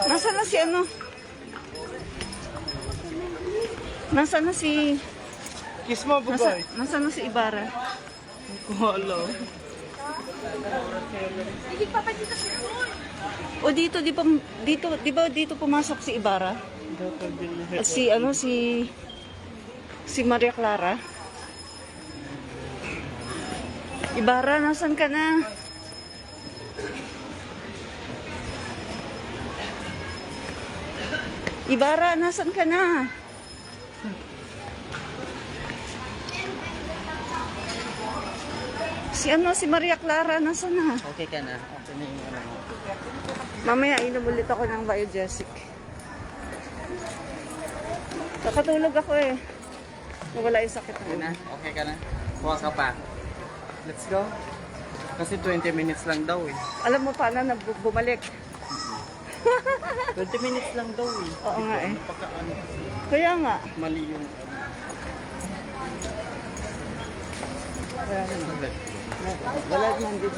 Nasaan na si ano? Nasaan na si... Kiss mo, bugay. Nasaan na si Ibarra? Wala. O dito, di ba dito pumasok si Ibarra? At si ano, si Maria Clara? Ibarra, nasan ka na? Ibarra, nasan ka na? Si Maria Clara, nasan na? Okay ka na. Okay na yung ano. Mamaya, inom ulit ako ng Biogesic. Nakatulog ako eh. Wala yung sakit Okay na. na? Okay ka na? Kuha ka pa. Let's go. Kasi 20 minutes lang daw eh. Alam mo paano na bumalik? 20 minutes lang daw eh. Oo nga eh. Pagka ano, Kaya nga. mali yung... Wala man din.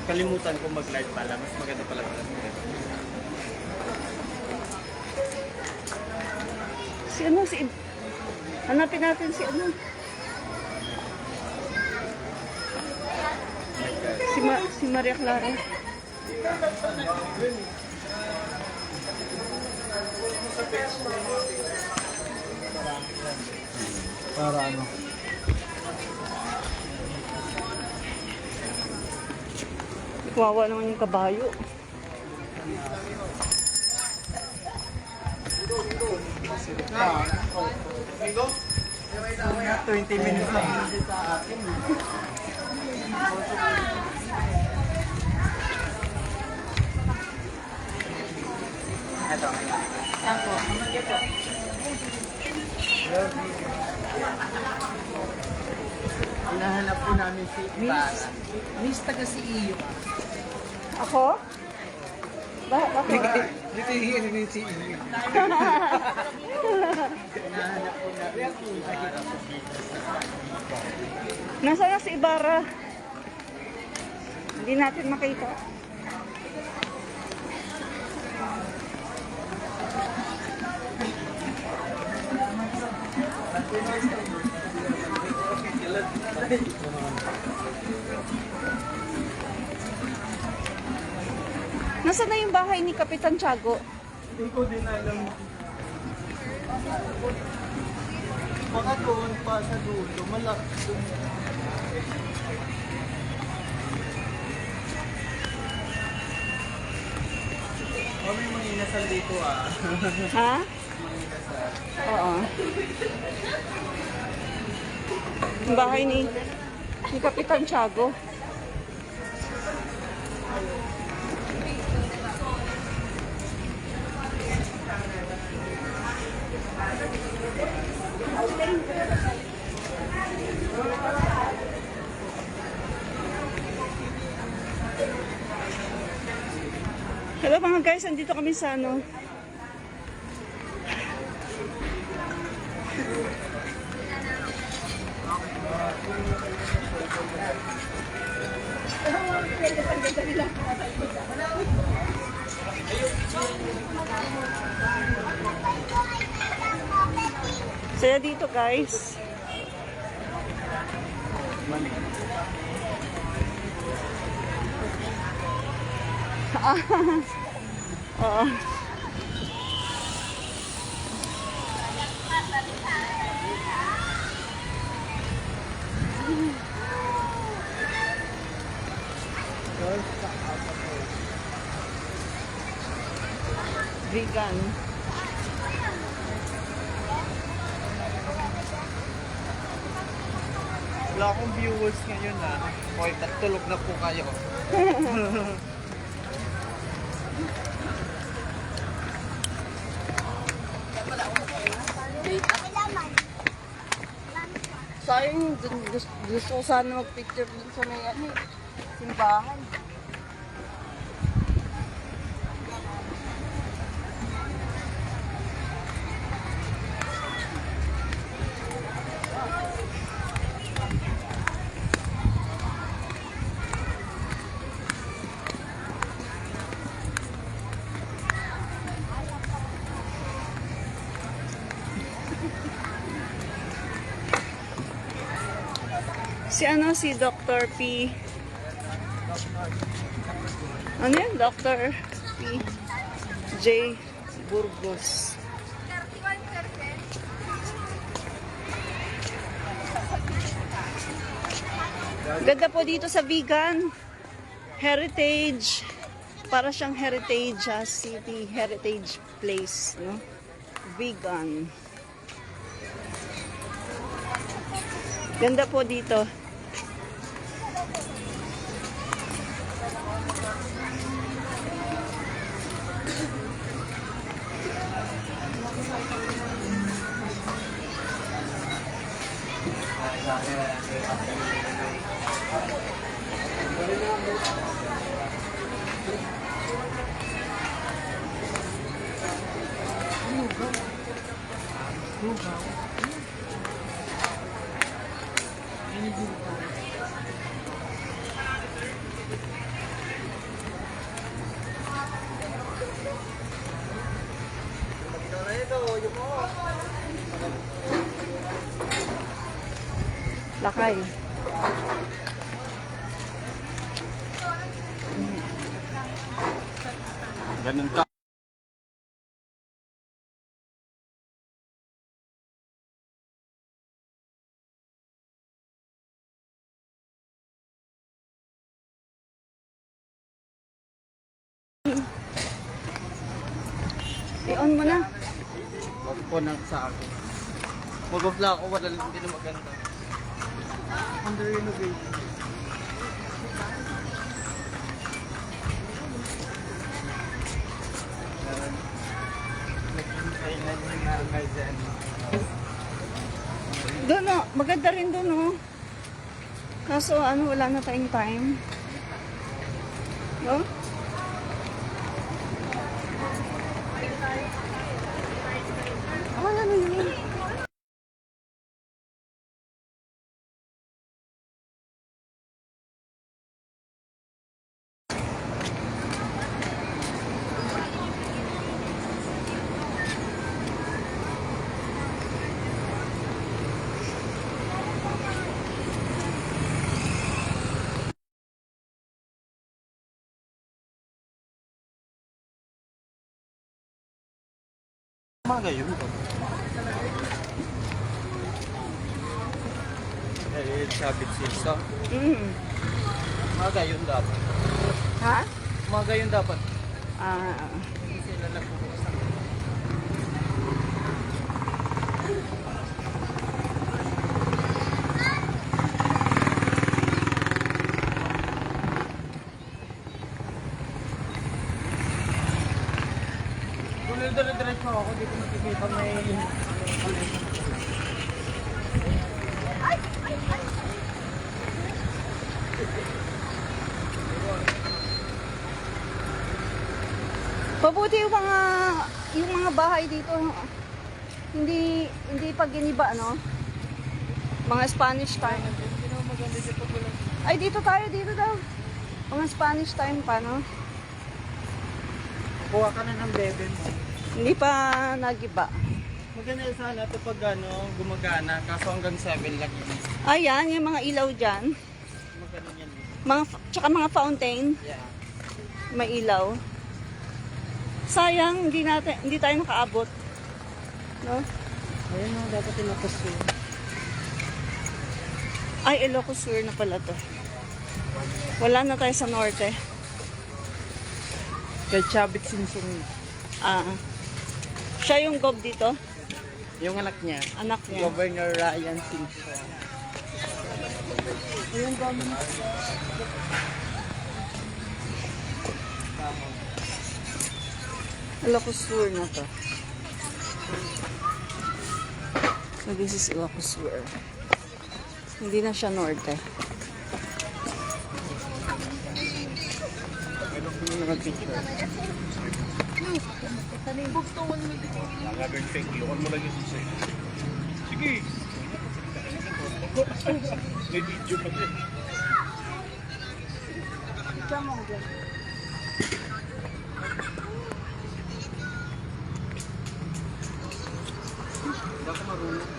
Kalimutan ko mag-live pala. Mas maganda pala pala. Si ano, hanapin natin si ano. Si Maria Clara. Para ano? Wawa naman yung kabayo. Ah, 20 minutes lang. Ito. Ako, hamagay po. Hinahanap po namin si Ibarra. Miss taga si Iyo. Ako? Bakit? Dito yung si Iyo. Hinahanap po namin si Ibarra. Nasaan na si Ibarra? Hindi natin makita. Nasaan na yung bahay ni Kapitan Tiago? Hindi ko din alam. Baka doon pa sa dulo. Malaki doon. Oh, may mga inasal dito ah. Ha? Mga inasal. Oo. Yung bahay ni Kapitan Tiago. Hello mga guys, andito kami sa ano. Saya dito guys. Mali. Oo. Vegan. Wala akong viewers ngayon ah. Okay, natulog na po kayo. Sayang, gusto ko sana mag-picture dun sa may ano, simbahan. Si ano, si Dr. P. Ano yan? Dr. P. J. Burgos. Ganda po dito sa vegan. Heritage. Para siyang heritage city. Heritage place. No? Vegan. Ganda po dito. Lakay. Ganun ka. I-on mo na. Wag po nang sa akin. Mag-vlog ako, wala lang din na maganda. Under renovation. Doon oh, maganda rin doon oh. Kaso ano, wala na tayong time. No? Wala na yun. Umaga yun po. Eh, sabit silsa. Umaga yun dapat. Ha? Umaga yun dapat. Ah, Hindi sila nagpupusta. Kung dire-diretso ako, di ko makikita may... pabuti yung mga bahay dito. Hindi pa giniba, no? Mga Spanish time. Ay, dito daw. Mga Spanish time pa, no? Kuha ka na ng bebe mo. Hindi pa nagiba. Maganda sana ito pag gumagana, kaso hanggang 7 lang yun. Ayan, yung mga ilaw dyan. Maganda yan. Tsaka mga fountain. Yeah. May ilaw. Sayang, hindi tayo nakaabot. No? Ayun na, dapat tinapos yun. Ay, Ilocos Sur na pala to. Wala na tayo sa norte. Kay Chavit Simpson. Siya yung gob dito. Yung anak niya. Anak niya. Governor Ryan Simpson. Yung gob. Ilocos Sur na to. So this is Ilocos Sur. Hindi na siya norte. Ilukan mo lang yung sisay. Sige! May video pa din. Baka marunong.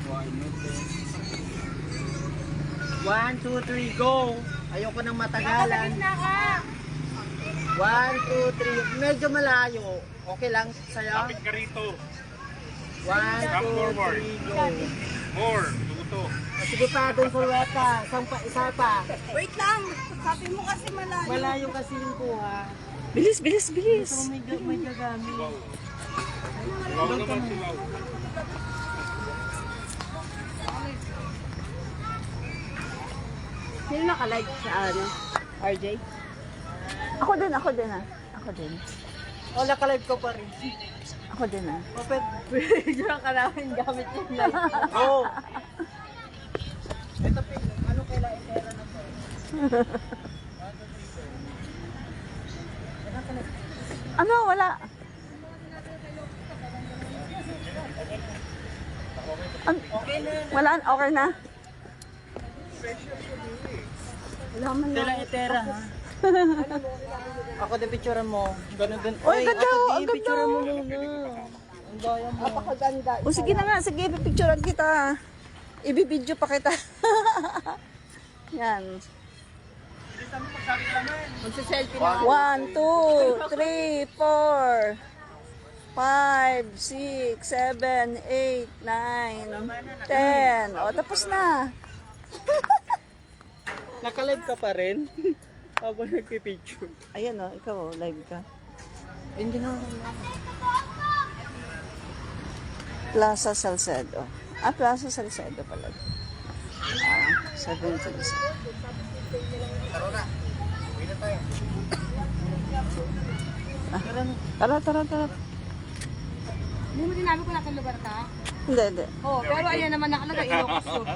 Why not? 2, 3, go! Ayoko nang matagalan. 1, 2, 3. Medyo malayo. Okay lang sa'yo? Kapit ka rito. 1, 2, 3, go! More. Tuto. Sige pa, doon sa weta. Isa pa. Wait lang. Sabi mo kasi malayo. Malayo kasi yung kuha. Bilis, bilis, bilis. So may gagamit. Silaw naman silaw. Sino naka-like sa ano? RJ? Ako din ah. Ako din. O, nakalive ko pa rin. Ako din ah. O, pwede ka namin gamit yung live. Oo. Ito, ano kailangan itera na po? Ano? Wala. Wala. Okay na. Wala man lang. Kailangan itera, ha? Ako din picturean mo. Ganun din. Oy, ganda, ako ang din ganda. picturean mo muna. Ang daya mo. Napakaganda. O sige na nga, sige, ipipicturean kita. Ibibidyo pa kita. Yan. Magsiselfie na. 1, 2, 3, 4, 5, 6, 7, 8, 9, 10. O, tapos na. Nakalive ka pa rin? Habang nagpipicture. Ayan o, ikaw o, live ka. Hindi na. Plaza Salcedo. Plaza Salcedo pala. 7 Salcedo. Tara. Hindi mo sinabi kung nasa lugar ka? Hindi. Oo, pero ayan naman nakalagay, Ilocos Sur.